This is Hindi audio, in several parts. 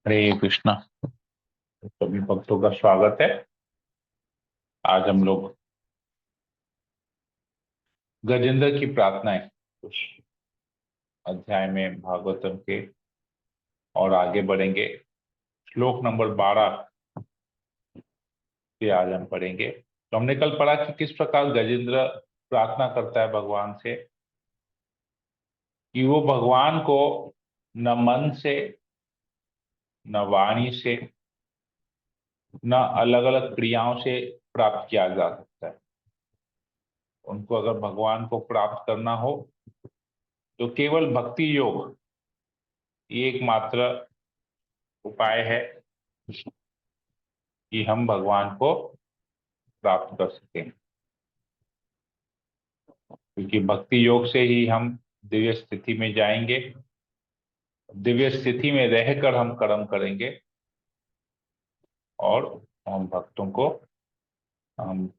हरे कृष्णा। सभी भक्तों का स्वागत है। आज हम लोग गजेंद्र की प्रार्थनाएं कुछ अध्याय में भागवतम के और आगे बढ़ेंगे। श्लोक नंबर 12 से आज हम पढ़ेंगे। तो हमने कल पढ़ा कि किस प्रकार गजेंद्र प्रार्थना करता है भगवान से कि वो भगवान को न मन से, न वाणी से, न अलग अलग क्रियाओं से प्राप्त किया जा सकता है। उनको अगर भगवान को प्राप्त करना हो तो केवल भक्ति योग ये एकमात्र उपाय है कि हम भगवान को प्राप्त कर सकें, क्योंकि भक्ति योग से ही हम दिव्य स्थिति में जाएंगे। दिव्य स्थिति में रहकर हम कर्म करेंगे और हम भक्तों को, हम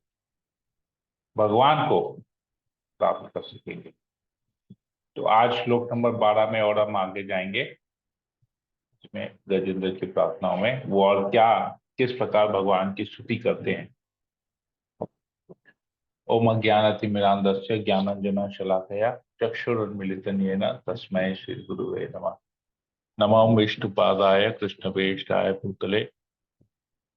भगवान को प्राप्त कर सकेंगे। तो आज श्लोक नंबर 12 में और हम आगे जाएंगे, इसमें गजेंद्र की प्रार्थनाओं में वो और क्या, किस प्रकार भगवान की स्तुति करते हैं। ओम अज्ञानतिमिरान्धस्य ज्ञानाञ्जनशलाकया चक्षुरुन्मीलितं येन तस्मै श्रीगुरुवे नमः। नमो विष्णुपादाय कृष्णप्रेष्ठाय भूतले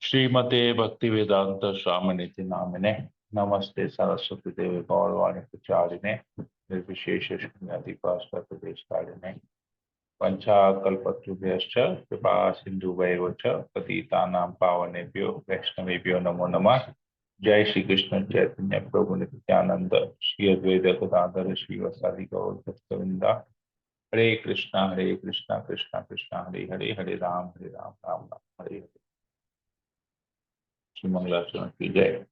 श्रीमते भक्ति वेदांत स्वामिनिति नामिने। नमस्ते सरस्वती देवी गौरवाणी प्रचारिणे निर्विशेष शून्यादिपाश्चात्यदेशकारिणे वंशाकल्पतरुभ्यश्च कृपा सिन्धुभ्यैव च पतितानां पावनेभ्यो वैष्णवेभ्यो नमो नमः। जय श्री कृष्ण चैतन्य प्रभु नित्यानंद श्री अद्वैत गदाधर श्रीवासादि गौर भक्तवृंदा। हरे कृष्णा कृष्णा कृष्णा हरे हरे, हरे राम राम राम हरे हरे। श्री मंगलाचरण की जय।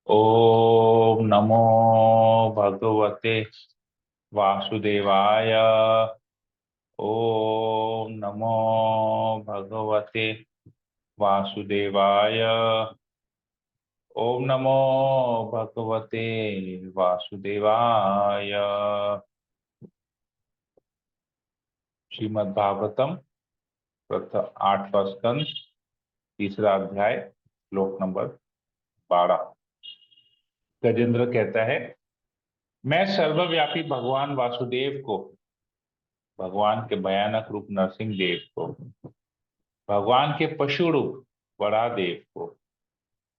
ओम नमो भगवते वासुदेवाय। ओम नमो भगवते वासुदेवाय। ओम नमो भगवते वासुदेवाय। श्रीमद् भागवतम प्रथम 8वां स्कंद, तीसरा अध्याय, श्लोक नंबर 12। गजेंद्र कहता है, मैं सर्वव्यापी भगवान वासुदेव को, भगवान के भयानक रूप नरसिंह देव को, भगवान के पशु रूप वरादेव को,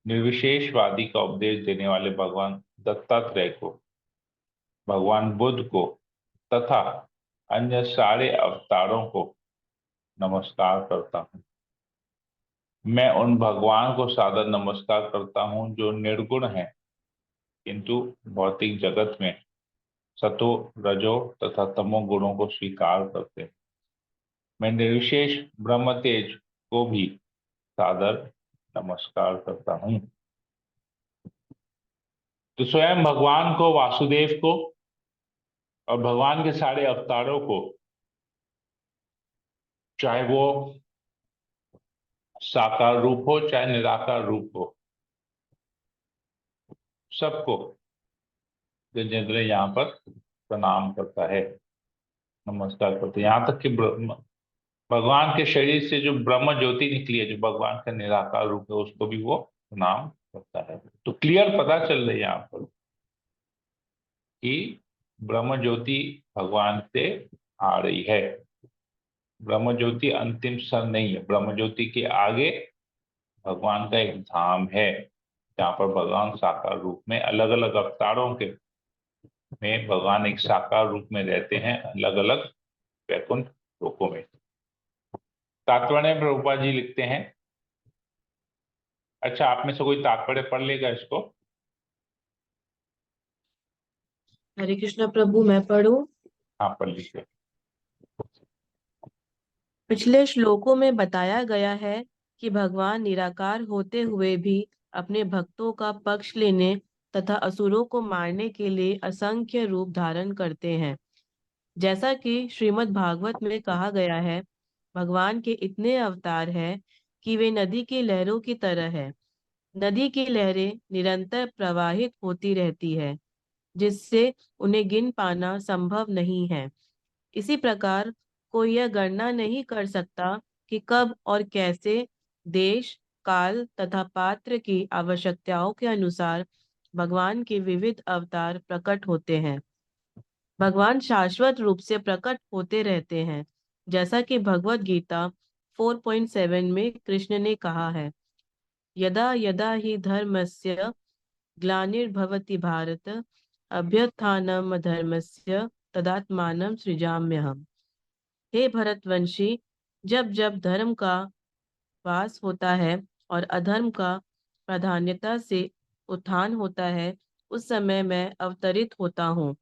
निर्विशेषवादी का उपदेश देने वाले भगवान दत्तात्रेय को, भगवान बुद्ध को तथा अन्य सारे अवतारों को नमस्कार करता हूँ। मैं उन भगवान को सादर नमस्कार करता हूँ जो निर्गुण है, किंतु भौतिक जगत में सतो, रजो तथा तमो गुणों को स्वीकार करते हैं। मैं निर्विशेष ब्रह्म तेज को भी सादर नमस्कार करता हूँ। तो स्वयं भगवान को, वासुदेव को और भगवान के सारे अवतारों को, चाहे वो साकार रूप हो चाहे निराकार रूप हो, सबको गजेंद्र यहाँ पर प्रणाम करता है, नमस्कार करते हैं। यहाँ तक कि भगवान के शरीर से जो ब्रह्म ज्योति निकली है, जो भगवान का निराकार रूप है, उसको भी वो प्रणाम करता है। तो क्लियर पता चल रही है यहाँ पर कि ब्रह्म ज्योति भगवान से आ रही है। ब्रह्म ज्योति अंतिम स्तर नहीं है। ब्रह्म ज्योति के आगे भगवान का एक धाम है, जहाँ पर भगवान साकार रूप में, अलग अलग अवतारों के में भगवान एक साकार रूप में रहते हैं, अलग अलग वैकुंठ लोकों में। तात्पर्य प्रभुपाद जी लिखते हैं, अच्छा आप में से कोई तात्पर्य पढ़ लेगा इसको? हरे कृष्ण प्रभु, मैं पढ़ूं? हाँ पढ़ लीजिए। पिछले श्लोकों में बताया गया है कि भगवान निराकार होते हुए भी अपने भक्तों का पक्ष लेने तथा असुरों को मारने के लिए असंख्य रूप धारण करते हैं। जैसा कि श्रीमद् भागवत में कहा गया है, भगवान के इतने अवतार हैं कि वे नदी की लहरों की तरह है। नदी की लहरें निरंतर प्रवाहित होती रहती है, जिससे उन्हें गिन पाना संभव नहीं है। इसी प्रकार कोई यह गणना नहीं कर सकता कि कब और कैसे देश, काल तथा पात्र की आवश्यकताओं के अनुसार भगवान के विविध अवतार प्रकट होते हैं। भगवान शाश्वत रूप से प्रकट होते रहते हैं, जैसा कि भगवत गीता 4.7 में कृष्ण ने कहा है, यदा यदा ही धर्मस्य ग्लानिर्भवति भारत अभ्युत्थानम धर्मस्य तदात्मानं सृजाम्यहम्। हे भरतवंशी, जब जब धर्म का वास होता है और अधर्म का प्राधान्यता से उत्थान होता है, उस समय मैं अवतरित होता हूँ।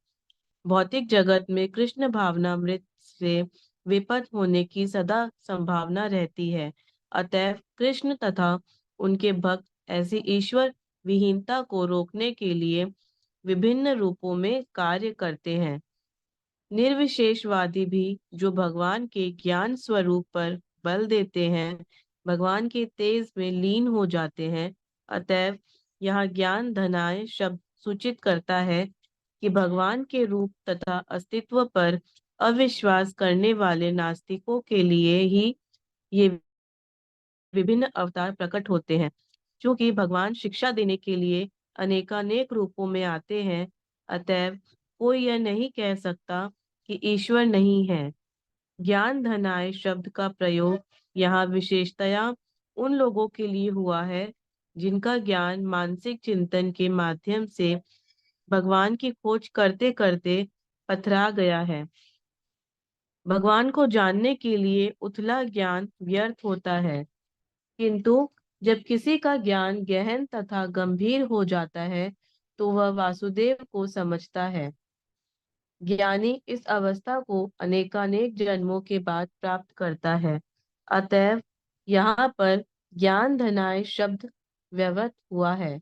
भौतिक जगत में कृष्ण भावनामृत से विपद होने की सदा संभावना रहती है। अतएव कृष्ण तथा उनके भक्त ऐसी ईश्वर विहीनता को रोकने के लिए विभिन्न रूपों में कार्य करते हैं। निर्विशेषवादी भी जो भगवान के ज्ञान स्वरूप पर बल देते हैं, भगवान के तेज में लीन हो जाते हैं। अतएव यहाँ ज्ञान धनाय शब्द सूचित करता है कि भगवान के रूप तथा अस्तित्व पर अविश्वास करने वाले नास्तिकों के लिए ही ये विभिन्न अवतार प्रकट होते हैं। क्योंकि भगवान शिक्षा देने के लिए अनेकानेक रूपों में आते हैं, अतएव कोई यह नहीं कह सकता कि ईश्वर नहीं है। ज्ञान धनाय शब्द का प्रयोग यहाँ विशेषतया उन लोगों के लिए हुआ है जिनका ज्ञान मानसिक चिंतन के माध्यम से भगवान की खोज करते करते पथरा गया है। भगवान को जानने के लिए उथला ज्ञान व्यर्थ होता है, किंतु जब किसी का ज्ञान गहन तथा गंभीर हो जाता है तो वह वासुदेव को समझता है। ज्ञानी इस अवस्था को अनेकानेक जन्मों के बाद प्राप्त करता है। अतएव यहाँ पर ज्ञान धनाय शब्द व्यवहृत हुआ है।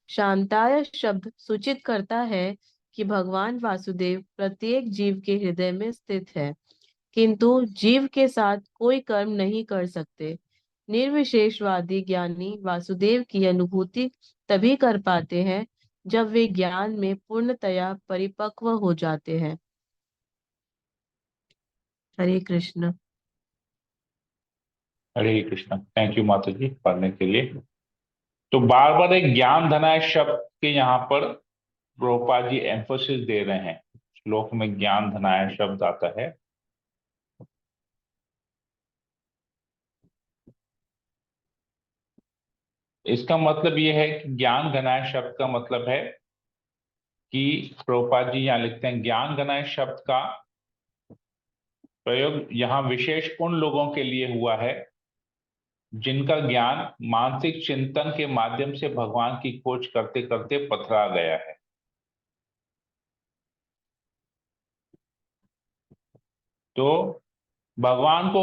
शांताय शब्द सूचित करता है कि भगवान वासुदेव प्रत्येक जीव के हृदय में स्थित है, किंतु जीव के साथ कोई कर्म नहीं कर सकते। निर्विशेषवादी ज्ञानी वासुदेव की अनुभूति तभी कर पाते हैं जब वे ज्ञान में पूर्णतया परिपक्व हो जाते हैं। हरे कृष्ण। हरे कृष्ण। थैंक यू माता जी पढ़ने के लिए। तो बार बार एक ज्ञान धनाय शब्द के यहाँ पर प्रभुपाद जी एम्फोसिस दे रहे हैं। श्लोक में ज्ञान धनाय शब्द आता है। इसका मतलब यह है कि ज्ञान घनाय शब्द का मतलब है कि प्रभुपाद जी यहाँ लिखते हैं, ज्ञान घनाय शब्द का प्रयोग यहाँ विशेष उन लोगों के लिए हुआ है जिनका ज्ञान मानसिक चिंतन के माध्यम से भगवान की खोज करते करते पथरा गया है। तो भगवान को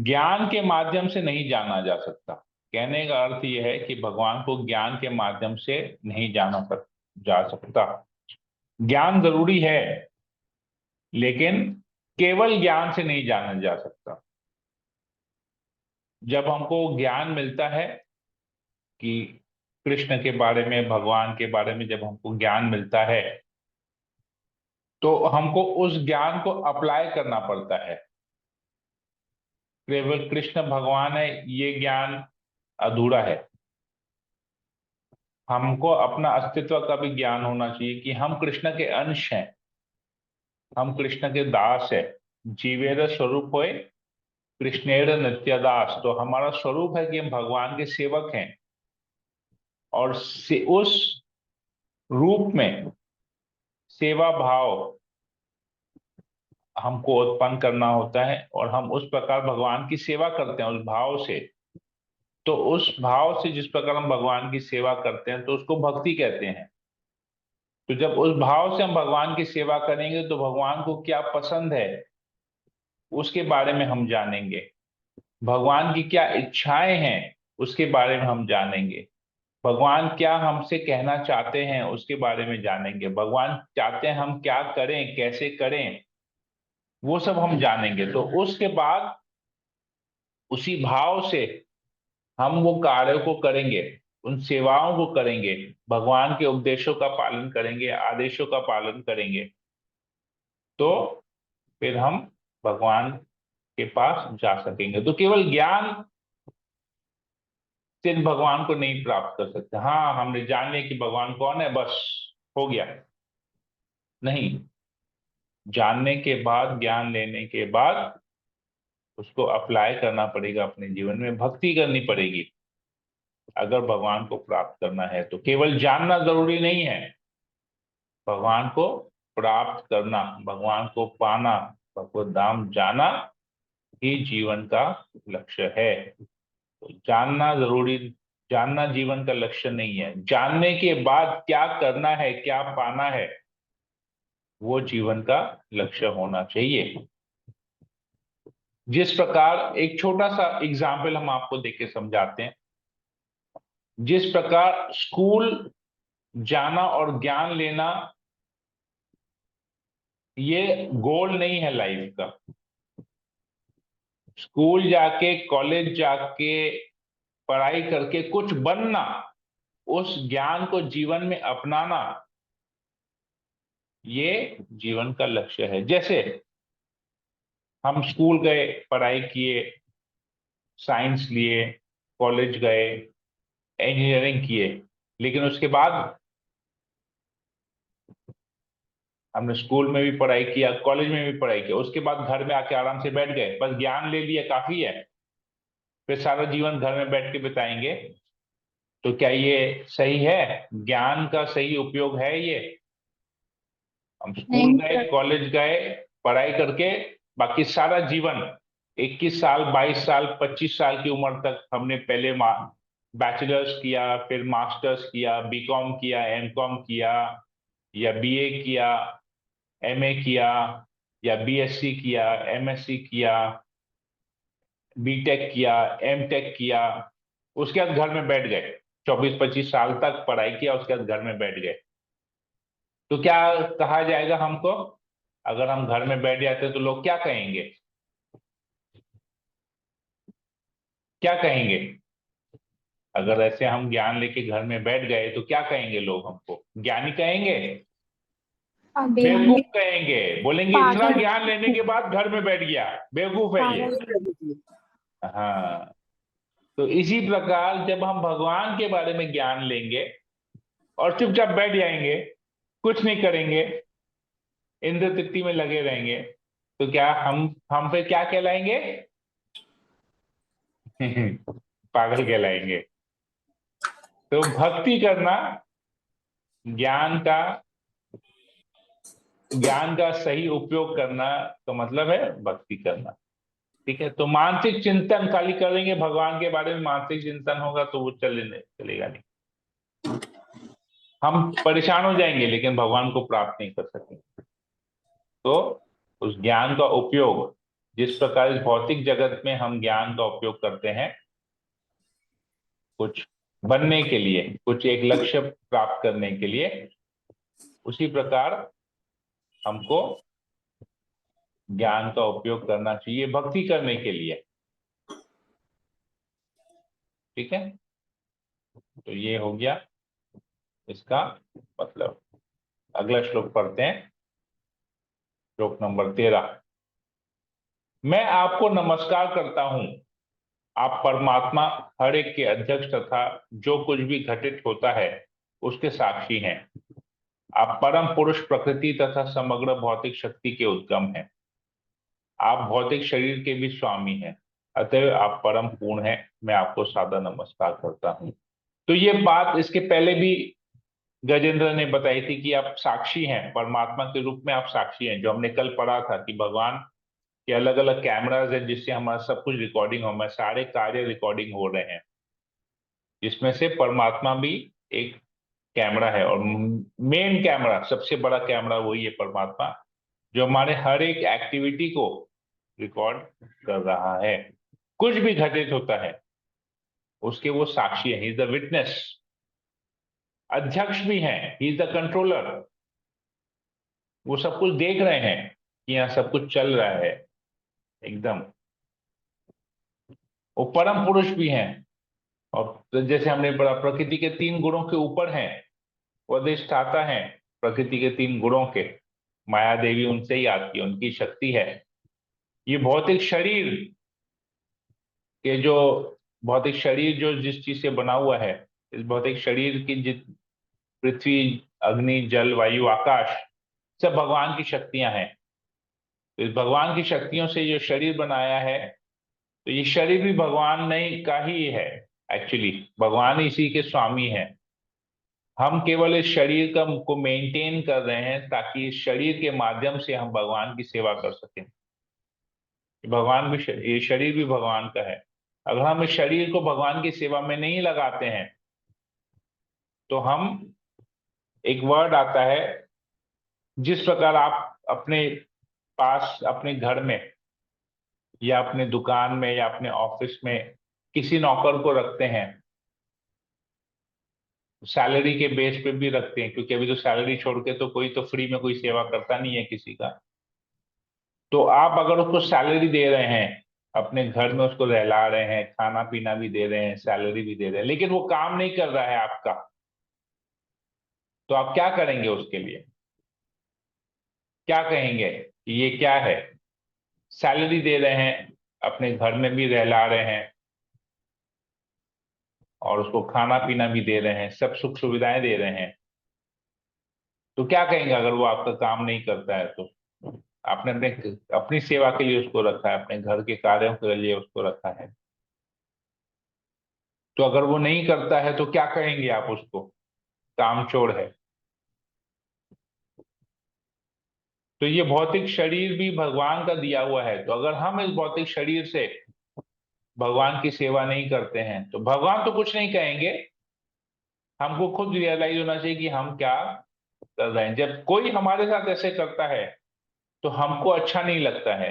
ज्ञान के माध्यम से नहीं जाना जा सकता। कहने का अर्थ यह है कि भगवान को ज्ञान के माध्यम से नहीं जा सकता। ज्ञान जरूरी है, लेकिन केवल ज्ञान से नहीं जाना जा सकता। जब हमको ज्ञान मिलता है कि कृष्ण के बारे में, भगवान के बारे में जब हमको ज्ञान मिलता है, तो हमको उस ज्ञान को अप्लाई करना पड़ता है। केवल कृष्ण भगवान है ये ज्ञान अधूरा है। हमको अपना अस्तित्व का भी ज्ञान होना चाहिए कि हम कृष्ण के अंश हैं, हम कृष्ण के दास है। जीवेर स्वरूप होए कृष्णेर नित्यदास। तो हमारा स्वरूप है कि हम भगवान के सेवक हैं, और उस रूप में सेवा भाव हमको उत्पन्न करना होता है, और हम उस प्रकार भगवान की सेवा करते हैं उस भाव से। तो उस भाव से जिस प्रकार हम भगवान की सेवा करते हैं तो उसको भक्ति कहते हैं। तो जब उस भाव से हम भगवान की सेवा करेंगे तो भगवान को क्या पसंद है उसके बारे में हम जानेंगे, भगवान की क्या इच्छाएं हैं उसके बारे में हम जानेंगे, भगवान क्या हमसे कहना चाहते हैं उसके बारे में जानेंगे, भगवान चाहते हैं हम क्या करें, कैसे करें, वो सब हम जानेंगे। तो उसके बाद उसी भाव से हम वो कार्य को करेंगे, उन सेवाओं को करेंगे, भगवान के उपदेशों का पालन करेंगे, आदेशों का पालन करेंगे। तो फिर हम भगवान के पास जा सकेंगे। तो केवल ज्ञान से भगवान को नहीं प्राप्त कर सकते। हाँ, हमने जान लिया कि भगवान कौन है, बस हो गया, नहीं। जानने के बाद, ज्ञान लेने के बाद उसको अप्लाई करना पड़ेगा अपने जीवन में, भक्ति करनी पड़ेगी अगर भगवान को प्राप्त करना है। तो केवल जानना जरूरी नहीं है, भगवान को प्राप्त करना, भगवान को पाना, भगवत धाम जाना ही जीवन का लक्ष्य है। तो जानना जरूरी, जानना जीवन का लक्ष्य नहीं है, जानने के बाद क्या करना है, क्या पाना है, वो जीवन का लक्ष्य होना चाहिए। जिस प्रकार, एक छोटा सा एग्जाम्पल हम आपको देके समझाते हैं। जिस प्रकार स्कूल जाना और ज्ञान लेना ये गोल नहीं है लाइफ का। स्कूल जाके, कॉलेज जाके, पढ़ाई करके कुछ बनना, उस ज्ञान को जीवन में अपनाना, ये जीवन का लक्ष्य है। जैसे हम स्कूल गए, पढ़ाई किए, साइंस लिए, कॉलेज गए, इंजीनियरिंग किए, लेकिन उसके बाद हमने स्कूल में भी पढ़ाई किया, कॉलेज में भी पढ़ाई किया, उसके बाद घर में आके आराम से बैठ गए, बस ज्ञान ले लिया, काफी है, फिर सारा जीवन घर में बैठ के बिताएंगे, तो क्या ये सही है? ज्ञान का सही उपयोग है ये? हम स्कूल नहीं गए, सर। कॉलेज गए, पढ़ाई करके बाकी सारा जीवन 21 साल, 22 साल, 25 साल की उम्र तक हमने पहले बैचलर्स किया, फिर मास्टर्स किया, बीकॉम किया, एमकॉम किया, या बीए किया, एमए किया, या बीएससी किया, एमएससी किया, बीटेक किया, एमटेक किया, उसके बाद घर में बैठ गए, 24-25 साल तक पढ़ाई किया, उसके बाद घर में बैठ गए, तो क्या कहा जाएगा हमको? अगर हम घर में बैठ जाते तो लोग क्या कहेंगे? क्या कहेंगे? अगर ऐसे हम ज्ञान लेके घर में बैठ गए तो क्या कहेंगे लोग हमको? ज्ञानी कहेंगे? बेवकूफ कहेंगे, बोलेंगे इतना पागल। ज्ञान लेने के बाद घर में बैठ गया, बेवकूफ है ये। पागल। हाँ, तो इसी प्रकार जब हम भगवान के बारे में ज्ञान लेंगे और चुपचाप बैठ जाएंगे, कुछ नहीं करेंगे, इंद्र तृप्ति में लगे रहेंगे, तो क्या हम फिर क्या कहलाएंगे? पागल कहलाएंगे। तो भक्ति करना, ज्ञान का ज्ञान का सही उपयोग करना तो मतलब है भक्ति करना। ठीक है, तो मानसिक चिंतन खाली करेंगे भगवान के बारे में, मानसिक चिंतन होगा तो वो चलेगा नहीं, हम परेशान हो जाएंगे लेकिन भगवान को प्राप्त नहीं कर सकेंगे। तो उस ज्ञान का उपयोग, जिस प्रकार इस भौतिक जगत में हम ज्ञान का उपयोग करते हैं कुछ बनने के लिए, कुछ एक लक्ष्य प्राप्त करने के लिए, उसी प्रकार हमको ज्ञान का उपयोग करना चाहिए भक्ति करने के लिए। ठीक है, तो ये हो गया इसका मतलब। अगला श्लोक पढ़ते हैं, श्लोक नंबर 13। मैं आपको नमस्कार करता हूं, आप परमात्मा हर एक के अध्यक्ष तथा जो कुछ भी घटित होता है उसके साक्षी हैं। आप परम पुरुष, प्रकृति तथा समग्र भौतिक शक्ति के उद्गम हैं। आप भौतिक शरीर के भी स्वामी हैं, अतः आप परम पूर्ण हैं। मैं आपको सादर नमस्कार करता हूं। तो ये बात इसके पहले भी गजेंद्र ने बताई थी कि आप साक्षी हैं, परमात्मा के रूप में आप साक्षी हैं, जो हमने कल पढ़ा था कि भगवान के अलग अलग कैमराज हैं जिससे हमारा सब कुछ रिकॉर्डिंग हो, हमारे सारे कार्य रिकॉर्डिंग हो रहे हैं, जिसमें से परमात्मा भी एक कैमरा है, और मेन कैमरा, सबसे बड़ा कैमरा वही है परमात्मा, जो हमारे हर एक एक्टिविटी को रिकॉर्ड कर रहा है। कुछ भी घटित होता है उसके वो साक्षी है, ही इज द विटनेस। अध्यक्ष भी हैं, ही इज द कंट्रोलर। वो सब कुछ देख रहे हैं कि यहाँ सब कुछ चल रहा है एकदम। वो परम पुरुष भी हैं, और तो जैसे हमने पढ़ा प्रकृति के 3 गुणों के ऊपर हैं, वो अधिष्ठाता हैं प्रकृति के 3 गुणों के। माया देवी उनसे ही आती है, उनकी शक्ति है। ये भौतिक शरीर के जो भौतिक शरीर जो जिस चीज से बना हुआ है, इस भौतिक शरीर की जित पृथ्वी, अग्नि, जल, वायु, आकाश, सब भगवान की शक्तियां हैं। तो इस भगवान की शक्तियों से जो शरीर बनाया है, तो ये शरीर भी भगवान ने का ही है। एक्चुअली भगवान इसी के स्वामी हैं। हम केवल इस शरीर का को मेंटेन कर रहे हैं ताकि इस शरीर के माध्यम से हम भगवान की सेवा कर सकें। भगवान भी ये शरीर भी भगवान का है। अगर हम इस शरीर को भगवान की सेवा में नहीं लगाते हैं तो हम, एक वर्ड आता है, जिस प्रकार आप अपने पास अपने घर में या अपने दुकान में या अपने ऑफिस में किसी नौकर को रखते हैं, सैलरी के बेस पे भी रखते हैं, क्योंकि अभी तो सैलरी छोड़ के तो कोई तो फ्री में कोई सेवा करता नहीं है किसी का। तो आप अगर उसको सैलरी दे रहे हैं, अपने घर में उसको रहला रहे हैं, खाना पीना भी दे रहे हैं, सैलरी भी दे रहे हैं, लेकिन वो काम नहीं कर रहा है आपका, तो आप क्या करेंगे उसके लिए? क्या कहेंगे कि ये क्या है? सैलरी दे रहे हैं, अपने घर में भी रहला रहे हैं और उसको खाना पीना भी दे रहे हैं, सब सुख सुविधाएं दे रहे हैं, तो क्या कहेंगे अगर वो आपका काम नहीं करता है तो? आपने अपने अपनी सेवा के लिए उसको रखा है, अपने घर के कार्यों के लिए उसको रखा है, तो अगर वो नहीं करता है तो क्या कहेंगे आप उसको? कामचोर है। तो ये भौतिक शरीर भी भगवान का दिया हुआ है, तो अगर हम इस भौतिक शरीर से भगवान की सेवा नहीं करते हैं तो भगवान तो कुछ नहीं कहेंगे। हमको खुद रियलाइज होना चाहिए कि हम क्या कर रहे हैं। जब कोई हमारे साथ ऐसे करता है तो हमको अच्छा नहीं लगता है।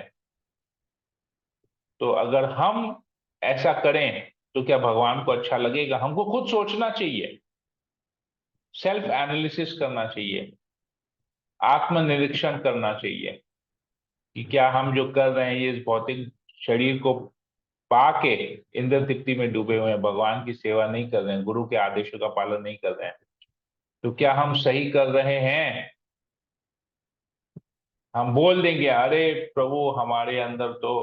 तो अगर हम ऐसा करें तो क्या भगवान को अच्छा लगेगा? हमको खुद सोचना चाहिए, सेल्फ एनालिसिस करना चाहिए, आत्मनिरीक्षण करना चाहिए कि क्या हम जो कर रहे हैं ये इस भौतिक शरीर को पाके इंद्र तृप्ति में डूबे हुए हैं, भगवान की सेवा नहीं कर रहे हैं, गुरु के आदेशों का पालन नहीं कर रहे हैं, तो क्या हम सही कर रहे हैं? हम बोल देंगे अरे प्रभु हमारे अंदर तो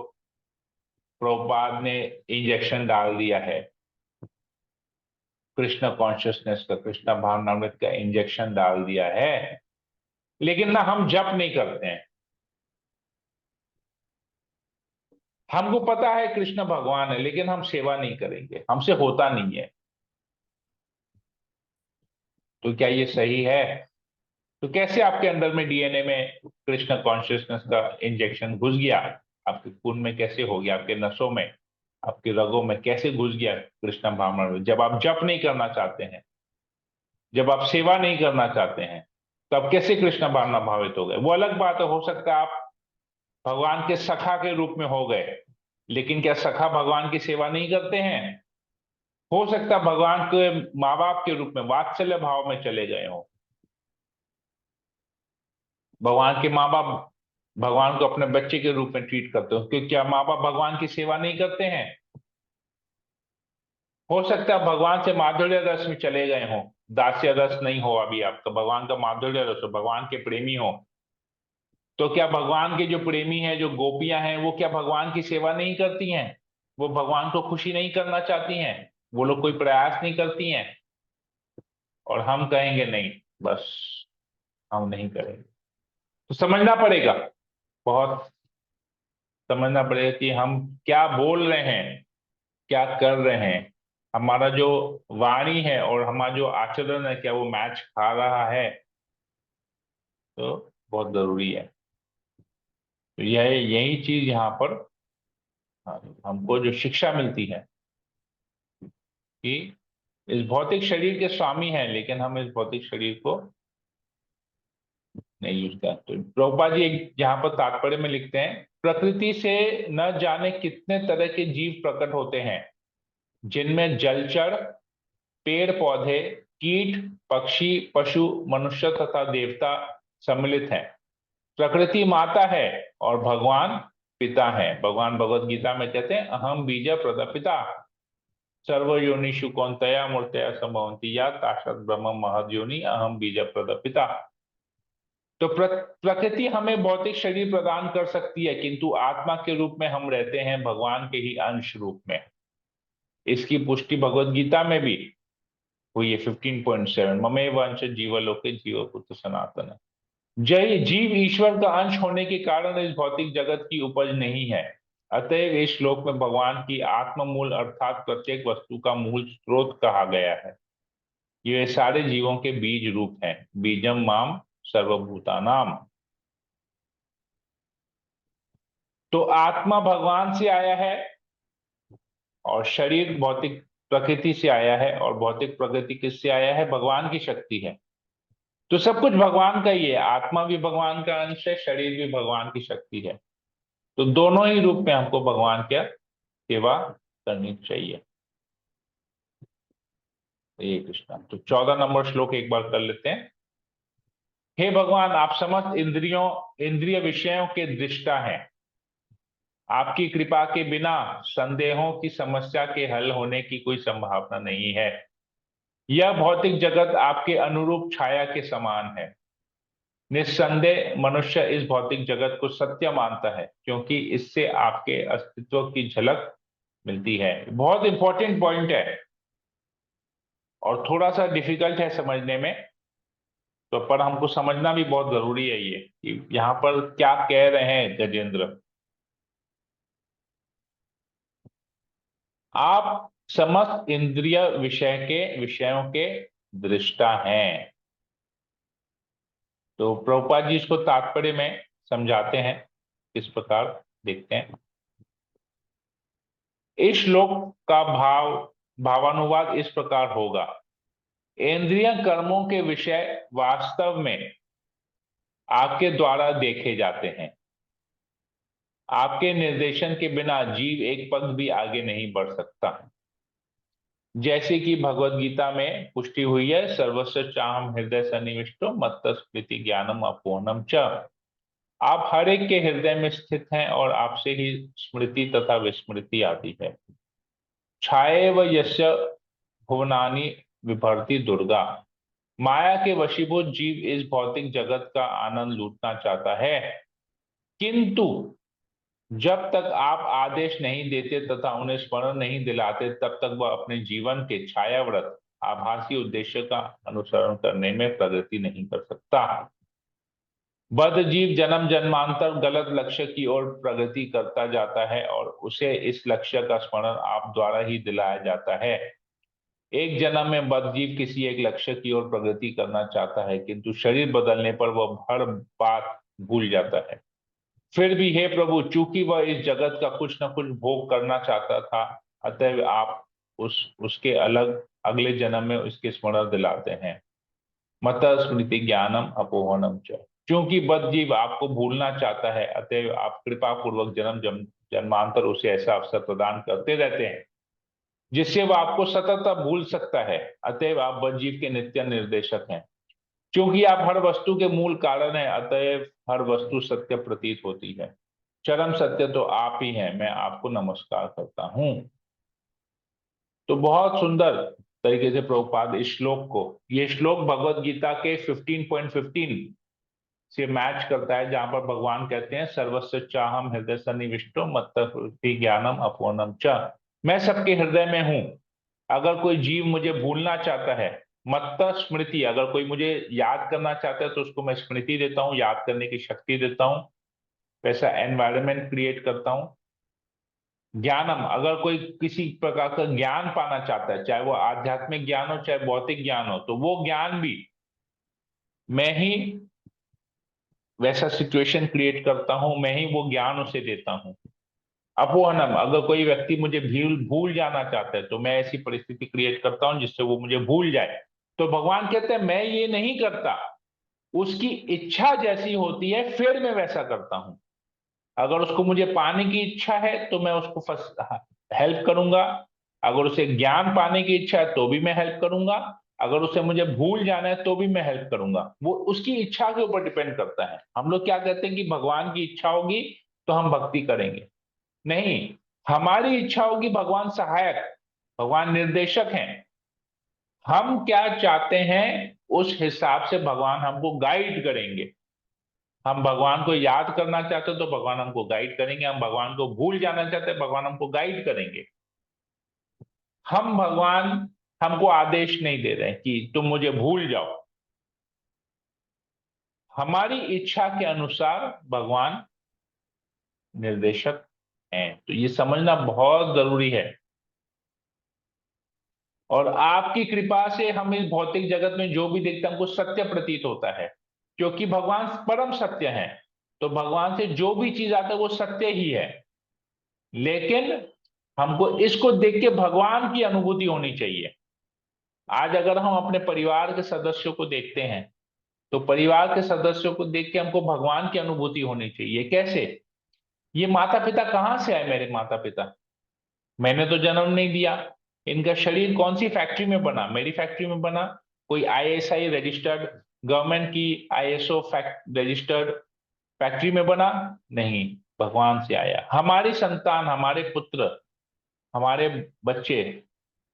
प्रभुपाद ने इंजेक्शन डाल दिया है, कृष्ण कॉन्शियसनेस का, कृष्ण भावनामृत का इंजेक्शन डाल दिया है, लेकिन ना हम जप नहीं करते हैं। हमको पता है कृष्ण भगवान है, लेकिन हम सेवा नहीं करेंगे, हमसे होता नहीं है। तो क्या ये सही है? तो कैसे आपके अंदर में डीएनए में कृष्ण कॉन्शियसनेस का इंजेक्शन घुस गया? आपके खून में कैसे हो गया? आपके नसों में, आपके रगों में कैसे घुस गया कृष्ण भावना? जब आप जप नहीं करना चाहते हैं, जब आप सेवा नहीं करना चाहते हैं, तो आप कैसे कृष्ण भावना भावित हो गए? वो अलग बात है, हो सकता है आप भगवान के सखा के रूप में हो गए, लेकिन क्या सखा भगवान की सेवा नहीं करते हैं? हो सकता है भगवान के माँ बाप के रूप में वात्सल्य भाव में चले गए हो। भगवान के माँ बाप भगवान को अपने बच्चे के रूप में ट्रीट करते हो, क्योंकि क्या माँ बाप भगवान की सेवा नहीं करते हैं? हो सकता है भगवान से माधुर्य रस में चले गए हो, दास्य रस नहीं हो अभी आपका, भगवान का माधुर्य रस हो, भगवान के प्रेमी हो। तो क्या भगवान के जो प्रेमी हैं, जो गोपियां हैं, वो क्या भगवान की सेवा नहीं करती हैं? वो भगवान को खुशी नहीं करना चाहती हैं? वो लोग कोई प्रयास नहीं करती हैं? और हम कहेंगे नहीं, बस हम नहीं करेंगे। तो समझना पड़ेगा, बहुत समझना पड़ेगा कि हम क्या बोल रहे हैं, क्या कर रहे हैं। हमारा जो वाणी है और हमारा जो आचरण है, क्या वो मैच खा रहा है? तो बहुत जरूरी है। तो यह यही चीज यहाँ पर हमको जो शिक्षा मिलती है कि इस भौतिक शरीर के स्वामी हैं, लेकिन हम इस भौतिक शरीर को नहीं यूज करते। तो प्रभुपाद जी एक यहाँ पर तात्पर्य में लिखते हैं, प्रकृति से न जाने कितने तरह के जीव प्रकट होते हैं, जिनमें जलचर, पेड़ पौधे, कीट, पक्षी, पशु, मनुष्य तथा देवता सम्मिलित हैं। प्रकृति माता है और भगवान पिता है। भगवान भगवत गीता में कहते हैं अहम बीज प्रदपिता सर्व योनिषु कौन्तेय मूर्तया संभवन्ति या ताशत ब्रह्म महद योनि अहम बीज प्रदपिता। तो प्रकृति हमें भौतिक शरीर प्रदान कर सकती है, किंतु आत्मा के रूप में हम रहते हैं भगवान के ही अंश रूप में। इसकी पुष्टि भगवत गीता में भी हुई है 15.7, ममेव अंश जीवलोके जीव पुत्र सनातन। जय जीव ईश्वर का अंश होने के कारण इस भौतिक जगत की उपज नहीं है। अतएव इस श्लोक में भगवान की आत्म मूल अर्थात प्रत्येक वस्तु का मूल स्रोत कहा गया है। ये सारे जीवों के बीज रूप हैं, बीजम माम सर्वभूतानाम। तो आत्मा भगवान से आया है और शरीर भौतिक प्रकृति से आया है, और भौतिक प्रकृति किससे आया है? भगवान की शक्ति है। तो सब कुछ भगवान का ही है, आत्मा भी भगवान का अंश है, शरीर भी भगवान की शक्ति है। तो दोनों ही रूप में हमको भगवान की सेवा करनी चाहिए। ये कृष्णा। तो 14 नंबर श्लोक एक बार कर लेते हैं। हे भगवान, आप समस्त इंद्रिय विषयों के दृष्टा हैं। आपकी कृपा के बिना संदेहों की समस्या के हल होने की कोई संभावना नहीं है। यह भौतिक जगत आपके अनुरूप छाया के समान है। निस्संदेह मनुष्य इस भौतिक जगत को सत्य मानता है, क्योंकि इससे आपके अस्तित्व की झलक मिलती है। बहुत इंपॉर्टेंट पॉइंट है और थोड़ा सा डिफिकल्ट है समझने में, तो पर हमको समझना भी बहुत जरूरी है ये कि यहाँ पर क्या कह रहे हैं गजेंद्र। आप समस्त इंद्रिय विषयों के दृष्टा हैं। तो प्रभुपाद जी इसको तात्पर्य में समझाते हैं किस प्रकार, देखते हैं। इस श्लोक का भावानुवाद इस प्रकार होगा। इंद्रिय कर्मों के विषय वास्तव में आपके द्वारा देखे जाते हैं। आपके निर्देशन के बिना जीव एक पग भी आगे नहीं बढ़ सकता। जैसे कि भगवत गीता में पुष्टि हुई है, सर्वस्व चाहम हृदय सन्निविष्टो मत्तस्मृति ज्ञानम अपूर्णम च। आप हर एक के हृदय में स्थित हैं और आपसे ही स्मृति तथा विस्मृति आती है। छाये व यस्य भुवनानि विभर्ति दुर्गा। माया के वशीभूत जीव इस भौतिक जगत का आनंद लूटना चाहता है, किंतु जब तक आप आदेश नहीं देते तथा उन्हें स्मरण नहीं दिलाते, तब तक वह अपने जीवन के छायाव्रत आभासी उद्देश्य का अनुसरण करने में प्रगति नहीं कर सकता। बद्ध जीव जन्म जन्मांतर गलत लक्ष्य की ओर प्रगति करता जाता है और उसे इस लक्ष्य का स्मरण आप द्वारा ही दिलाया जाता है। एक जन्म में बद्ध जीव किसी एक लक्ष्य की ओर प्रगति करना चाहता है, किंतु शरीर बदलने पर वह हर बात भूल जाता है। फिर भी हे प्रभु, चूंकि वह इस जगत का कुछ न कुछ भोग करना चाहता था, अतः आप उसके अगले जन्म में उसके स्मरण दिलाते हैं। मत स्मृति ज्ञानम अपोहनम च। क्योंकि बद्ध जीव आपको भूलना चाहता है, अतः आप कृपा पूर्वक जन्मांतर उसे ऐसा अवसर प्रदान करते रहते हैं जिससे वह आपको सतत भूल सकता है। अतएव आप बद्ध जीव के नित्य निर्देशक हैं। क्योंकि आप हर वस्तु के मूल कारण हैं, अतएव हर वस्तु सत्य प्रतीत होती है। चरम सत्य तो आप ही हैं। मैं आपको नमस्कार करता हूं। तो बहुत सुंदर तरीके से प्रभुपाद इस श्लोक को, ये श्लोक भगवत गीता के 15.15 से मैच करता है, जहां पर भगवान कहते हैं सर्वस्व चाहम हृदय सन्निविष्टो मत्तस्मृति ज्ञानम अपूर्णम च। मैं सबके हृदय में हूं। अगर कोई जीव मुझे भूलना चाहता है, मत्त स्मृति, अगर कोई मुझे याद करना चाहता है तो उसको मैं स्मृति देता हूँ, याद करने की शक्ति देता हूँ, वैसा एनवायरनमेंट क्रिएट करता हूँ। ज्ञानम, अगर कोई किसी प्रकार का ज्ञान पाना चाहता है, चाहे वो आध्यात्मिक ज्ञान हो चाहे भौतिक ज्ञान हो, तो वो ज्ञान भी मैं ही वैसा सिचुएशन क्रिएट करता हूं, मैं ही वो ज्ञान उसे देता हूं। अपोहनम, अगर कोई व्यक्ति मुझे भूल भूल जाना चाहता है तो मैं ऐसी परिस्थिति क्रिएट करता हूं जिससे वो मुझे भूल जाए। तो भगवान कहते हैं मैं ये नहीं करता, उसकी इच्छा जैसी होती है फिर मैं वैसा करता हूं। अगर उसको मुझे पाने की इच्छा है तो मैं उसको हेल्प करूंगा। अगर उसे ज्ञान पाने की इच्छा है तो भी मैं हेल्प करूंगा। अगर उसे मुझे भूल जाना है तो भी मैं हेल्प करूंगा। वो उसकी इच्छा के ऊपर डिपेंड करता है। हम लोग क्या कहते हैं कि भगवान की इच्छा होगी तो हम भक्ति करेंगे। नहीं, हमारी इच्छा होगी, भगवान सहायक, भगवान निर्देशक हैं। हम क्या चाहते हैं उस हिसाब से भगवान हमको गाइड करेंगे। हम भगवान को याद करना चाहते हो तो भगवान हमको गाइड करेंगे, हम भगवान को भूल जाना चाहते हैं भगवान हमको गाइड करेंगे। हम भगवान हमको आदेश नहीं दे रहे हैं कि तुम मुझे भूल जाओ। हमारी इच्छा के अनुसार भगवान निर्देशक हैं, तो ये समझना बहुत जरूरी है। और आपकी कृपा से हम इस भौतिक जगत में जो भी देखते हैं हमको सत्य प्रतीत होता है, क्योंकि भगवान परम सत्य है। तो भगवान से जो भी चीज आता है वो सत्य ही है। लेकिन हमको इसको देख के भगवान की अनुभूति होनी चाहिए। आज अगर हम अपने परिवार के सदस्यों को देखते हैं तो परिवार के सदस्यों को देख के हमको भगवान की अनुभूति होनी चाहिए। कैसे? ये माता पिता कहाँ से आए? मेरे माता पिता, मैंने तो जन्म नहीं दिया। इनका शरीर कौन सी फैक्ट्री में बना? मेरी फैक्ट्री में बना। कोई आईएसआई रजिस्टर्ड, गवर्नमेंट की आईएसओ रजिस्टर्ड फैक्ट्री में बना? नहीं, भगवान से आया। हमारी संतान, हमारे पुत्र, हमारे बच्चे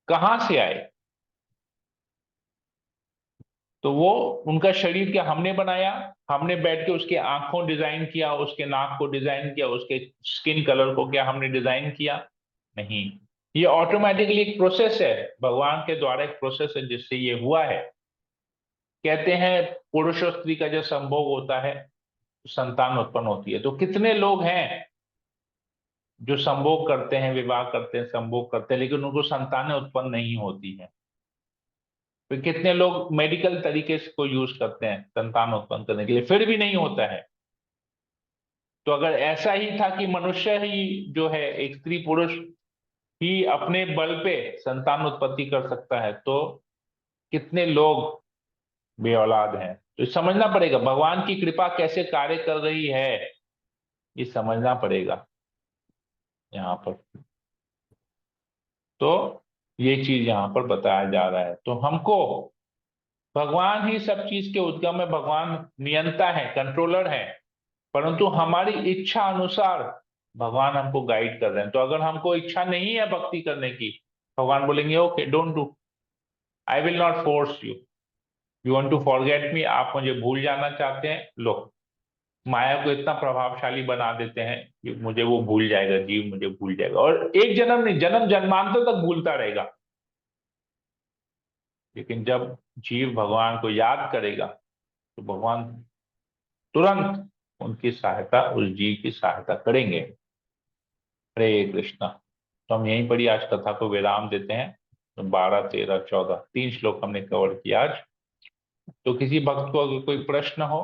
कहाँ से आए? तो वो, उनका शरीर क्या हमने बनाया? हमने बैठ के उसके आंखों डिजाइन किया, उसके नाक को डिजाइन किया, उसके स्किन कलर को क्या हमने डिजाइन किया? नहीं। ये ऑटोमेटिकली एक प्रोसेस है, भगवान के द्वारा एक प्रोसेस है जिससे ये हुआ है। कहते हैं पुरुष और स्त्री का जब संभोग होता है तो संतान उत्पन्न होती है। तो कितने लोग हैं जो संभोग करते हैं, विवाह करते हैं, संभोग करते हैं, लेकिन उनको संतानें उत्पन्न नहीं होती हैं। फिर कितने लोग मेडिकल तरीके से को यूज करते हैं संतान उत्पन्न करने के लिए, फिर भी नहीं होता है। तो अगर ऐसा ही था कि मनुष्य ही जो है, एक स्त्री पुरुष ही अपने बल पे संतान उत्पत्ति कर सकता है, तो कितने लोग बे औलाद हैं। तो समझना पड़ेगा भगवान की कृपा कैसे कार्य कर रही है, ये समझना पड़ेगा यहाँ पर। तो ये चीज यहाँ पर बताया जा रहा है। तो हमको, भगवान ही सब चीज के उद्गम है, भगवान नियंता है, कंट्रोलर है, परंतु हमारी इच्छा अनुसार भगवान हमको गाइड कर रहे हैं। तो अगर हमको इच्छा नहीं है भक्ति करने की, भगवान बोलेंगे okay, don't do, I will not force you. You want to forget me, आप मुझे भूल जाना चाहते हैं, लो, माया को इतना प्रभावशाली बना देते हैं कि मुझे वो भूल जाएगा, जीव मुझे भूल जाएगा, और एक जन्म नहीं, जन्म जन्मांतर तक भूलता रहेगा। लेकिन जब जीव भगवान को याद करेगा तो भगवान तुरंत उनकी सहायता, उस जीव की सहायता करेंगे। हरे कृष्णा। तो हम यहीं पर ही आज कथा को विराम देते हैं। तो 12, 13, 14 तीन श्लोक हमने कवर किया आज। तो किसी भक्त को अगर कोई प्रश्न हो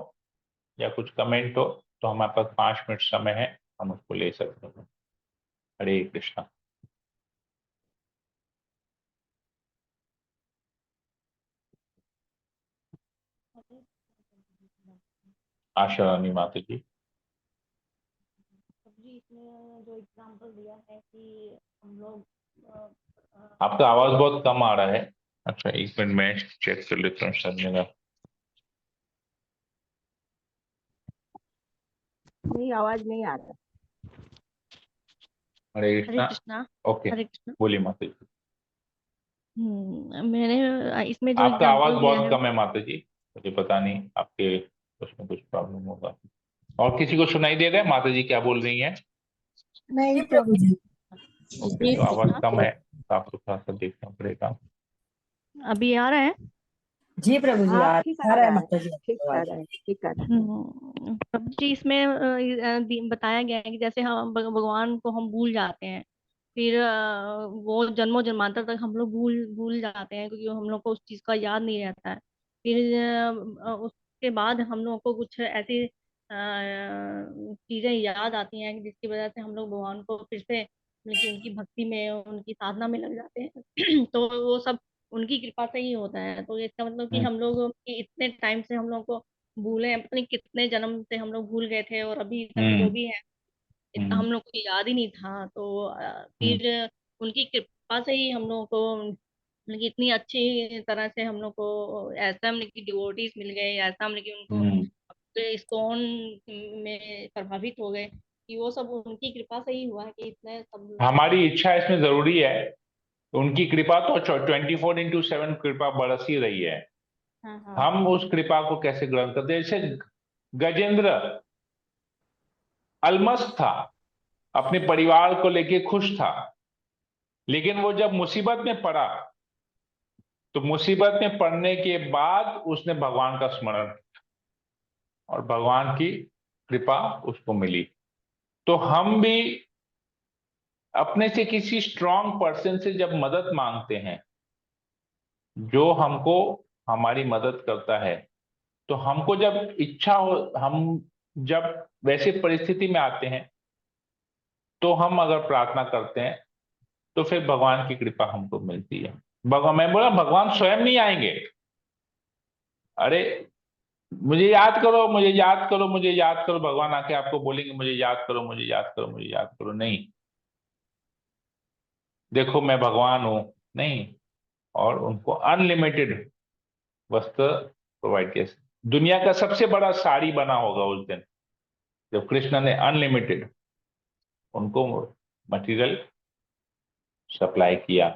या कुछ कमेंट हो तो हमारे पास 5 मिनट समय है, हम उसको ले सकते हैं। हरे कृष्णा। आशा रानी माता जी। जी, इसमें जो एग्जाम्पल दिया है कि हम लोग आपका आवाज बहुत कम आ रहा है। अच्छा, एक मिनट मैं चेक कर लेता हूँ सर मेरा। नहीं, आवाज नहीं आ रहा। हरे हरे कृष्णा। कृष्णा। ओके, हरे कृष्णा। बोलिए माता जी। मैंने इसमें जो आपका आवाज एग्जाम्पल दिया बहुत है। कम है माता जी, मुझे पता नहीं आपके उसमें कुछ प्रॉब्लम होगा। और किसी को सुनाई दे रहा है माता जी क्या बोल रही हैं? नहीं प्रभु जी। ओके, जी तो आवाज कृष्णा। कम है तो आपको थोड़ा सा देखना पड़ेगा। अभी आ रहा है? जी प्रभु जी, हाँ, आ ठीक आ आ रहा है रहा है। माता जी ठीक आपकी आ आवाज। रहा है, ठीक आ रहा है। प्रभु जी, इसमें बताया गया है कि जैसे हम भगवान को हम भूल जाते हैं, फिर वो जन्मों जन्मांतर तक हम लोग भूल भूल जाते हैं, क्योंकि हम लोग को उस चीज का याद नहीं रहता है। फिर उसके बाद हम लोग को कुछ ऐसी चीजें याद आती हैं कि जिसकी वजह से हम लोग भगवान को फिर से उनकी भक्ति में, उनकी साधना में लग जाते हैं। तो वो सब उनकी कृपा से ही होता है। तो इसका मतलब कि हम्म। हम लोग कि इतने टाइम से हम लोग को भूले हैं, पता नहीं कितने जन्म से हम लोग भूल गए थे, और अभी तक जो हम्म। भी है इतना हम्म। हम लोग को याद ही नहीं था। तो हम्म। फिर उनकी कृपा से ही हम लोग को, मतलब कि इतनी अच्छी तरह से हम लोग को ऐसा, मतलब कि डिवोटीज मिल गए, ऐसा मतलब कि उनको हम्म। इस्कॉन में प्रभावित हो गए, कि वो सब उनकी कृपा से ही हुआ है कि इतने सब। हमारी इच्छा इसमें जरूरी है। उनकी कृपा तो 24/7 कृपा बरस ही रही है। हाँ हाँ। हम उस कृपा को कैसे ग्रहण करते हैं? जैसे गजेंद्र अलमस्त था, अपने परिवार को लेके खुश था, लेकिन वो जब मुसीबत में पड़ा तो मुसीबत में पड़ने के बाद उसने भगवान का स्मरण किया और भगवान की कृपा उसको मिली। तो हम भी अपने से किसी स्ट्रांग पर्सन से जब मदद मांगते हैं, जो हमको हमारी मदद करता है, तो हमको जब इच्छा हो, हम जब वैसे परिस्थिति में आते हैं, तो हम अगर प्रार्थना करते हैं तो फिर भगवान की कृपा हमको मिलती है। भगवान, मैं बोला भगवान स्वयं नहीं आएंगे, अरे मुझे याद करो, मुझे याद करो, मुझे याद करो, भगवान आके आपको बोलेंगे मुझे याद करो, मुझे याद करो, मुझे याद करो, नहीं, देखो मैं भगवान हूं, नहीं। और उनको अनलिमिटेड वस्त्र प्रोवाइड किया। दुनिया का सबसे बड़ा साड़ी बना होगा उस दिन, जब कृष्ण ने अनलिमिटेड उनको मटेरियल सप्लाई किया।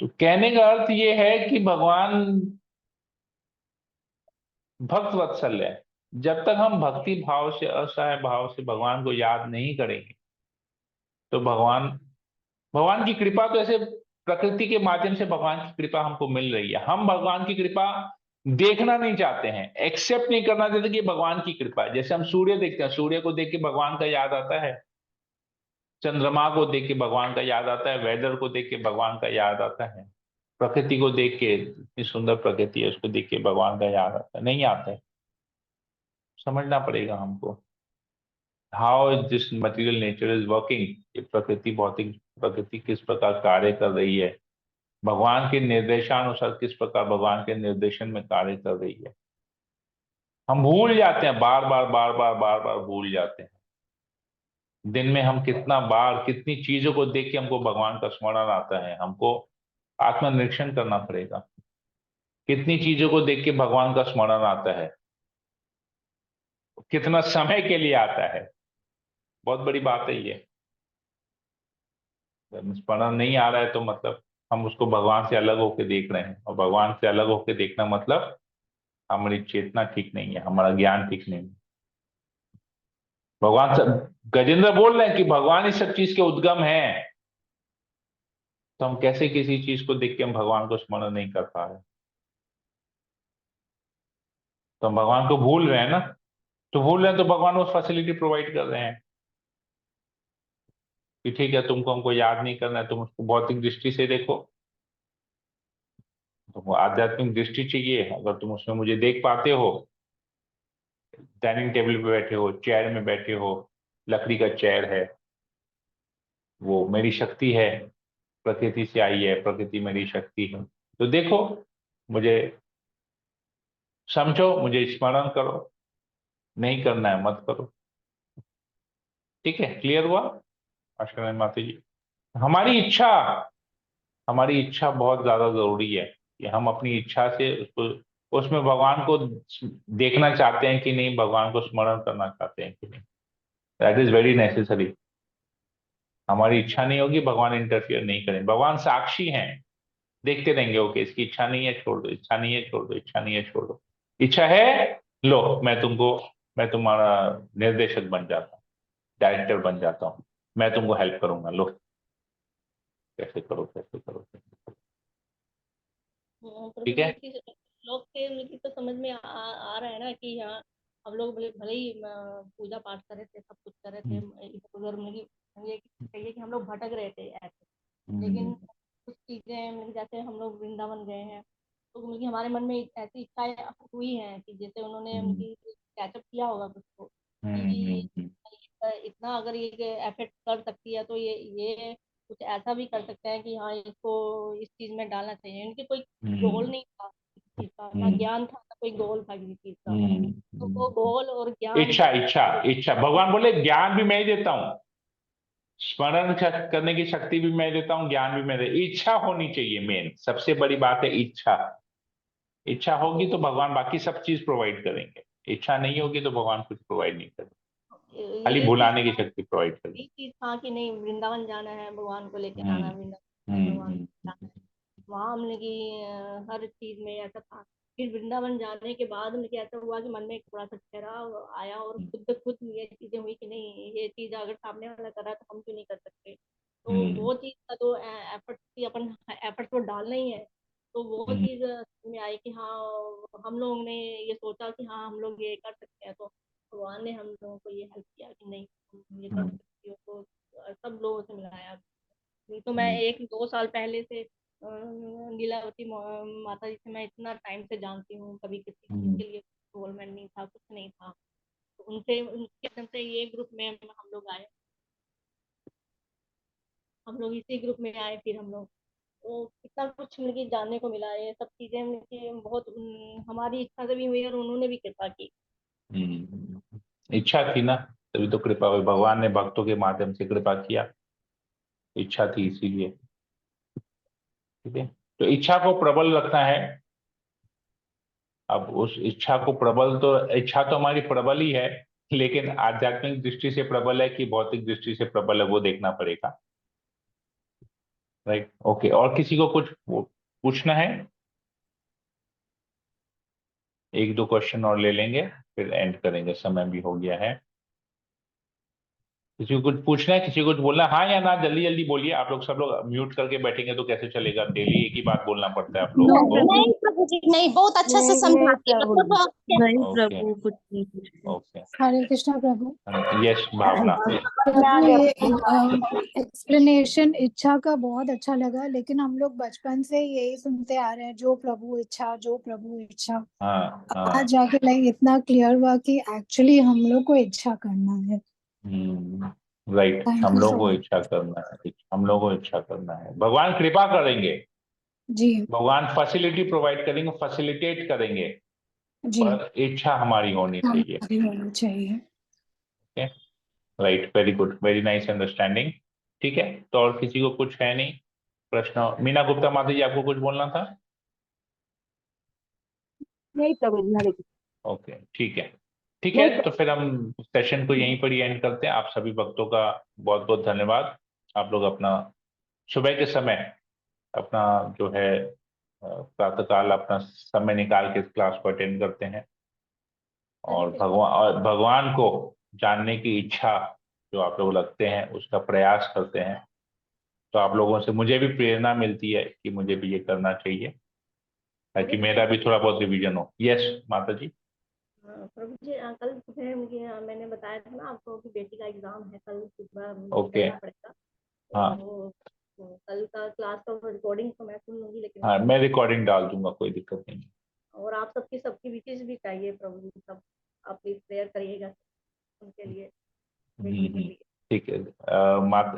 तो कहने का अर्थ ये है कि भगवान भक्त वत्सल है। जब तक हम भक्ति भाव से, असहाय भाव से भगवान को याद नहीं करेंगे, तो भगवान भगवान की कृपा तो ऐसे प्रकृति के माध्यम से भगवान की कृपा हमको मिल रही है। हम भगवान की कृपा देखना नहीं चाहते हैं, एक्सेप्ट नहीं करना चाहते कि ये भगवान की कृपा है। जैसे हम सूर्य देखते हैं, सूर्य को देख के भगवान का याद आता है, चंद्रमा को देख के भगवान का याद आता है, वेदर को देख के भगवान का याद आता है, प्रकृति को देख के, इतनी सुंदर प्रकृति है उसको देख के भगवान का याद आता है? नहीं आता है। समझना पड़ेगा हमको how this material nature is working. ये प्रकृति, भौतिक प्रकृति किस प्रकार कार्य कर रही है, भगवान के निर्देशानुसार किस प्रकार भगवान के निर्देशन में कार्य कर रही है। हम भूल जाते हैं, बार बार बार बार बार बार भूल जाते हैं। दिन में हम कितना बार, कितनी चीजों को देख के हमको भगवान का स्मरण आता है, हमको आत्मनिरीक्षण करना पड़ेगा। कितनी चीजों को देख के भगवान का स्मरण आता है, कितना समय के लिए आता है, बहुत बड़ी बात है ये। जब स्मरण नहीं आ रहा है तो मतलब हम उसको भगवान से अलग होकर देख रहे हैं, और भगवान से अलग होकर देखना मतलब हमारी चेतना ठीक नहीं है, हमारा ज्ञान ठीक नहीं है। भगवान सब, गजेंद्र बोल रहे हैं कि भगवान इस सब चीज के उद्गम है, तो हम कैसे किसी चीज को देख के हम भगवान को स्मरण नहीं कर पा रहे? तो हम भगवान को भूल रहे हैं ना। तो भूल रहे हैं तो भगवान उस फैसिलिटी प्रोवाइड कर रहे हैं कि ठीक है, तुमको हमको याद नहीं करना है, तुम उसको भौतिक दृष्टि से देखो, तुमको आध्यात्मिक दृष्टि चाहिए, अगर तुम उसमें मुझे देख पाते हो, डाइनिंग टेबल पे बैठे हो, चेयर में बैठे हो, लकड़ी का चेयर है, वो मेरी शक्ति है, प्रकृति से आई है, प्रकृति मेरी शक्ति है, तो देखो, मुझे समझो, मुझे स्मरण करो, नहीं करना है मत करो। ठीक है, क्लियर हुआ? आशा माता जी, हमारी इच्छा, हमारी इच्छा बहुत ज्यादा जरूरी है कि हम अपनी इच्छा से उसको, उसमें भगवान को देखना चाहते हैं कि नहीं, भगवान को स्मरण करना चाहते हैं कि नहीं। That is very necessary. हमारी इच्छा नहीं होगी, भगवान इंटरफियर नहीं करें, भगवान साक्षी हैं, देखते रहेंगे, ओके इसकी इच्छा नहीं है छोड़ दो, इच्छा नहीं है छोड़ दो, इच्छा नहीं है छोड़ दो, इच्छा है लो, मैं तुमको, मैं तुम्हारा निर्देशक बन जाता हूँ, डायरेक्टर बन जाता हूँ, मैं तुमको हेल्प करूंगा, लो कैसे करो, कैसे करो, कैसे करो। प्रभु ठीक जी है। इसी श्लोक से मुझे तो समझ में आ रहा है ना कि हाँ, हम लोग भले भले ही पूजा पाठ कर रहे थे, सब कुछ कर रहे थे, हम्म, इधर उधर, मतलब ये कहिए कि हम लोग भटक रहे थे ऐसे। हम्म, लेकिन कुछ चीजें, मतलब जैसे हम लोग वृंदावन गए हैं, तो मतलब हमारे मन में ऐसी इच्छाएं हुई हैं कि जैसे उन्होंने हम्म, कैचअप किया होगा कुछ को, हम्म, कि इतना अगर ये अफेक्ट कर सकती है, तो ये कुछ ऐसा भी कर सकते हैं कि हाँ, इसको इस चीज में डालना चाहिए। इनके कोई गोल हम्म, नहीं था किसी चीज का, ना हम्म, ज्ञान था, ना कोई गोल था किसी चीज का। हम्म, तो वो गोल और ज्ञान इच्छा, इच्छा, इच्छा, भगवान जो बोले ज्ञान भी मैं ही देता हूँ, स्मरण करने की शक्ति भी मैं देता हूँ, ज्ञान भी मैं दे, इच्छा होनी चाहिए, मेन सबसे बड़ी बात है इच्छा। इच्छा होगी तो भगवान बाकी सब चीज प्रोवाइड करेंगे, इच्छा नहीं होगी तो भगवान कुछ प्रोवाइड नहीं करेंगे, खाली ये चीज भुलाने की था, शक्ति प्रोवाइड ये करेंगे। चीज था कि नहीं, वृंदावन जाना है, भगवान को लेके हम्म, आना, वृंदावन हम्म, भगवान को जाना है। वहां हमने की हर चीज में ऐसा था फिर वृंदावन जाने के बाद मुझे ऐसा हुआ कि मन में थोड़ा सा ठहराव आया और खुद ये चीजें हुई कि नहीं, ये चीज अगर सामने वाला कर रहा है तो हम क्यों नहीं कर सकते। तो वो चीज का तो एफर्ट की अपन एफर्ट तो डालना ही है। तो वो चीज में आई कि हाँ, हम लोगों ने ये सोचा कि हाँ हम लोग ये कर सकते हैं। तो भगवान ने हम लोगों को ये हेल्प किया कि नहीं तुम ये कर सकती हो। तो सब लोगों से मिलाया। नहीं तो मैं 1-2 साल पहले से लीलावती माता जी से मैं इतना टाइम से जानती हूँ, कभी किसी चीज के लिए इन्वॉल्वमेंट नहीं था, कुछ नहीं था। तो उनसे उनके एकदम से ये ग्रुप में हम लोग आए, हम लोग इसी ग्रुप में आए। फिर हम लोग तो कितना कुछ मुझे जानने को मिला। ये सब चीजें मुझे बहुत हमारी इच्छा से भी हुई और उन्होंने भी कृपा की। इच्छा थी ना, तभी तो कृपा हुई, भगवान ने भक्तों के माध्यम से कृपा किया, इच्छा थी इसीलिए। ठीक है, तो इच्छा को प्रबल रखना है। अब उस इच्छा को प्रबल, तो इच्छा तो हमारी प्रबल ही है, लेकिन आध्यात्मिक दृष्टि से प्रबल है कि भौतिक दृष्टि से प्रबल है वो देखना पड़ेगा। Right, okay. और किसी को कुछ पूछना है? 1-2 क्वेश्चन और ले लेंगे फिर एंड करेंगे, समय भी हो गया है। किसी को कुछ पूछना है, किसी को कुछ बोलना है? हाँ या ना, जल्दी जल्दी बोलिए। आप लोग सब लोग म्यूट करके बैठेंगे तो कैसे चलेगा? डेली एक ही बात बोलना पड़ता है आप लोगों को। नहीं प्रभु जी, नहीं, बहुत अच्छा से नहीं समझाते हैं, प्रभु मतलब नहीं ओके प्रभु, कुछ नहीं कुछ नहीं। ओके। हरे कृष्णा प्रभु। यस भावना। प्रभु ये एक्सप्लेनेशन इच्छा का बहुत अच्छा लगा, लेकिन हम लोग बचपन से यही सुनते आ रहे हैं, जो प्रभु इच्छा, जो प्रभु इच्छा। हाँ हाँ। आज जाके लाइक इतना क्लियर हुआ कि एक्चुअली हम लोग को इच्छा करना है। राइट, Thank हम you लोगों so को much. इच्छा करना है, हम लोगों को इच्छा करना है। भगवान कृपा करेंगे, जी भगवान फैसिलिटी प्रोवाइड करेंगे, फैसिलिटेट करेंगे, जी, पर इच्छा हमारी होनी चाहिए। हमारी होनी चाहिए। Right, very good, very nice understanding. ठीक है, तो और किसी को कुछ है नहीं प्रश्न? मीना गुप्ता माता जी, आपको कुछ बोलना था? नहीं प्रभु जी, हरे कृष्ण। ओके, ठीक है। ठीक नहीं है, तो फिर हम सेशन को यहीं पर ही एंड करते हैं। आप सभी भक्तों का बहुत बहुत धन्यवाद। आप लोग अपना सुबह के समय अपना जो है प्रातःकाल अपना समय निकाल के इस क्लास को अटेंड करते हैं, और भगवान को जानने की इच्छा जो आप लोग रखते हैं उसका प्रयास करते हैं, तो आप लोगों से मुझे भी प्रेरणा मिलती है कि मुझे भी ये करना चाहिए ताकि मेरा भी थोड़ा बहुत रिवीजन हो। यस माता जी। प्रभु जी, कल सुबह मुझे मैंने बताया था ना आपको कि बेटी का एग्जाम है कल सुबह, मुझे ओके। करना पड़ेगा। हाँ तो कल का क्लास का रिकॉर्डिंग तो मैं सुन लूंगी, लेकिन हाँ, मैं रिकॉर्डिंग डाल दूंगा, कोई दिक्कत नहीं है। और आप सबकी विशेष भी चाहिए प्रभु जी, सब आप प्लीज प्रेयर करिएगा उनके लिए, बेटी के लिए। ठीक है।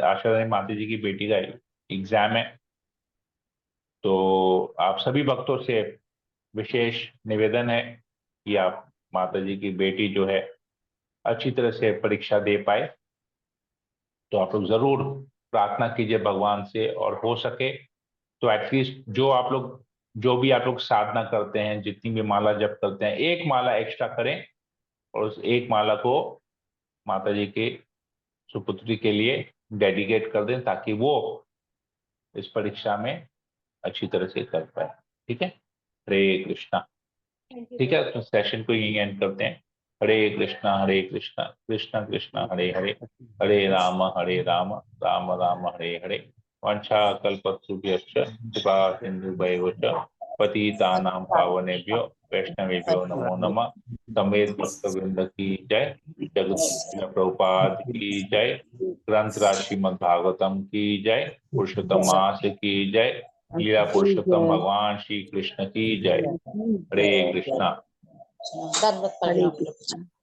आशा रानी माता जी की बेटी का एग्जाम है, तो आप सभी भक्तों से विशेष निवेदन है कि आप माता जी की बेटी जो है अच्छी तरह से परीक्षा दे पाए। तो आप लोग जरूर प्रार्थना कीजिए भगवान से, और हो सके तो एटलीस्ट जो भी आप लोग साधना करते हैं, जितनी भी माला जप करते हैं, एक माला एक्स्ट्रा करें और उस एक माला को माता जी के सुपुत्री के लिए डेडिकेट कर दें, ताकि वो इस परीक्षा में अच्छी तरह से कर पाए। ठीक है, हरे कृष्णा। ठीक है, तो सेशन को यही एंड करते हैं। हरे कृष्णा कृष्णा कृष्णा हरे हरे, हरे राम राम राम हरे हरे। वंशा कल्पतरुभ्यश्च कृपा सिन्धुभ्यैव च पतितानां पावनेभ्यो वैष्णवेभ्यो नमो नमः। समेत भक्तवृंद की जय, जगत प्रभुपाद की जय, ग्रंथ राज श्रीमद् भागवतम की जय, पुरुषोत्तम मास की जय, लीला पुरुषोत्तम भगवान श्री कृष्ण की जय। हरे कृष्णा। दंडवत हरे प्रणाम। कृष्ण।